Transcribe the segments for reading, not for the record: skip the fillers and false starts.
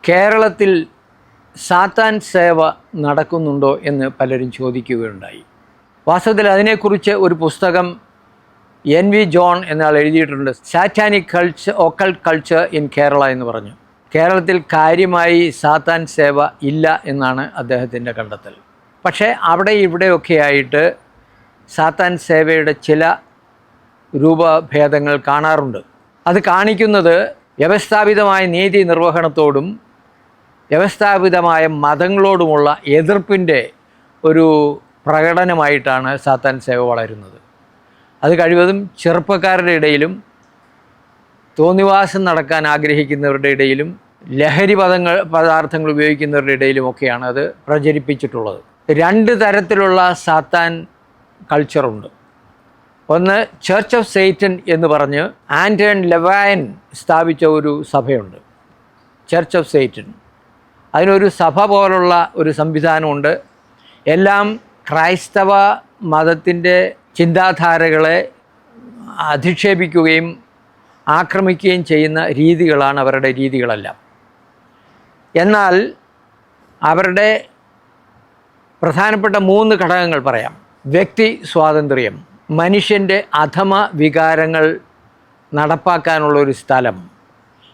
കേരളത്തിൽ സാത്താൻ സേവ നടക്കുന്നുണ്ടോ എന്ന് പലരും ചോദിക്കുകയുണ്ടായി. വാസ്തവത്തിൽ അതിനെക്കുറിച്ച് ഒരു പുസ്തകം NV ജോൺ എന്നയാൾ എഴുതിയിട്ടുണ്ട്. Satanic occult culture in Kerala എന്ന് പറഞ്ഞു. കേരളത്തിൽ കാര്യമായി സാത്താൻ സേവ ഇല്ല എന്നാണ് അദ്ദേഹത്തിൻ്റെ കണ്ടെത്തൽ. പക്ഷേ അവിടെ ഇവിടെയൊക്കെയായിട്ട് സാത്താൻ സേവയുടെ ചില രൂപഭേദങ്ങൾ കാണാറുണ്ട്. അത് കാണിക്കുന്നത് വ്യവസ്ഥാപിതമായ നീതി നിർവഹണത്തോടും വ്യവസ്ഥാപിതമായ മതങ്ങളോടുമുള്ള എതിർപ്പിൻ്റെ ഒരു പ്രകടനമായിട്ടാണ് സാത്താൻ സേവ വളരുന്നത്. അത് കഴിവതും ചെറുപ്പക്കാരുടെ ഇടയിലും തോന്നിവാസം നടക്കാൻ ആഗ്രഹിക്കുന്നവരുടെ ഇടയിലും ലഹരി പദാർത്ഥങ്ങൾ ഉപയോഗിക്കുന്നവരുടെ ഇടയിലുമൊക്കെയാണ് അത് പ്രചരിപ്പിച്ചിട്ടുള്ളത്. രണ്ട് തരത്തിലുള്ള സാത്താൻ കൾച്ചറുണ്ട്. ഒന്ന് ചർച്ച് ഓഫ് സേറ്റൻ എന്ന് പറഞ്ഞ് ആൻ്റൺ ലെവൈൻ സ്ഥാപിച്ച ഒരു സഭയുണ്ട്, ചർച്ച് ഓഫ് സേറ്റൻ. അതിനൊരു സഭ പോലുള്ള ഒരു സംവിധാനമുണ്ട്. എല്ലാം ക്രൈസ്തവ മതത്തിൻ്റെ ചിന്താധാരകളെ അധിക്ഷേപിക്കുകയും ആക്രമിക്കുകയും ചെയ്യുന്ന രീതികളാണ് അവരുടെ രീതികളെല്ലാം. എന്നാൽ അവരുടെ പ്രധാനപ്പെട്ട 3 ഘടകങ്ങൾ പറയാം. വ്യക്തി സ്വാതന്ത്ര്യം, മനുഷ്യൻ്റെ അധമ വികാരങ്ങൾ നടപ്പാക്കാനുള്ളൊരു സ്ഥലം,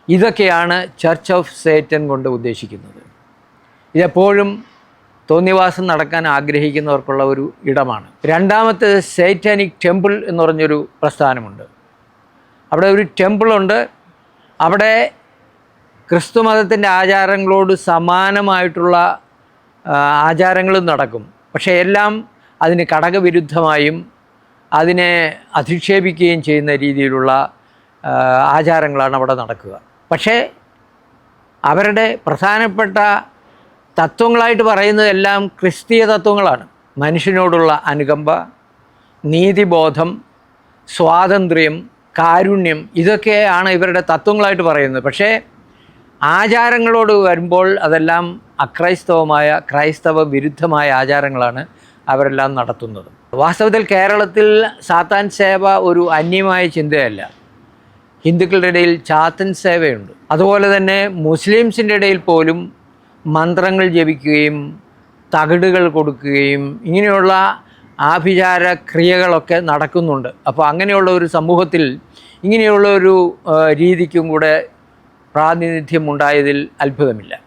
ഇതൊക്കെയാണ് ചർച്ച് ഓഫ് സേറ്റൻ കൊണ്ട് ഉദ്ദേശിക്കുന്നത്. ഇതെപ്പോഴും തോന്നിവാസം നടക്കാൻ ആഗ്രഹിക്കുന്നവർക്കുള്ള ഒരു ഇടമാണ്. രണ്ടാമത്തെ സേറ്റാനിക് ടെമ്പിൾ എന്ന് പറഞ്ഞൊരു പ്രസ്ഥാനമുണ്ട്. അവിടെ ഒരു ടെമ്പിളുണ്ട്. അവിടെ ക്രിസ്തു മതത്തിൻ്റെ ആചാരങ്ങളോട് സമാനമായിട്ടുള്ള ആചാരങ്ങളും നടക്കും. പക്ഷേ എല്ലാം അതിന് ഘടകവിരുദ്ധമായും അതിനെ അധിക്ഷേപിക്കുകയും ചെയ്യുന്ന രീതിയിലുള്ള ആചാരങ്ങളാണ് അവിടെ നടക്കുക. പക്ഷേ അവരുടെ പ്രധാനപ്പെട്ട തത്വങ്ങളായിട്ട് പറയുന്നതെല്ലാം ക്രിസ്തീയ തത്വങ്ങളാണ്. മനുഷ്യനോടുള്ള അനുകമ്പ, നീതിബോധം, സ്വാതന്ത്ര്യം, കാരുണ്യം, ഇതൊക്കെയാണ് ഇവരുടെ തത്വങ്ങളായിട്ട് പറയുന്നത്. പക്ഷേ ആചാരങ്ങളോട് വരുമ്പോൾ അതെല്ലാം അക്രൈസ്തവമായ, ക്രൈസ്തവ വിരുദ്ധമായ ആചാരങ്ങളാണ് അവരെല്ലാം നടത്തുന്നത്. വാസ്തവത്തിൽ കേരളത്തിൽ സാത്താൻ സേവ ഒരു അന്യമായ ചിന്തയല്ല. ഹിന്ദുക്കളുടെ ഇടയിൽ ചാത്തൻ സേവയുണ്ട്. അതുപോലെ തന്നെ മുസ്ലിംസിൻ്റെ ഇടയിൽ പോലും മന്ത്രങ്ങൾ ജപിക്കുകയും തകിടുകൾ കൊടുക്കുകയും ഇങ്ങനെയുള്ള ആഭിചാര ക്രിയകളൊക്കെ നടക്കുന്നുണ്ട്. അപ്പോൾ അങ്ങനെയുള്ള ഒരു സമൂഹത്തിൽ ഇങ്ങനെയുള്ള ഒരു രീതിക്കും കൂടെ പ്രാതിനിധ്യം ഉണ്ടായതിൽ അത്ഭുതമില്ല.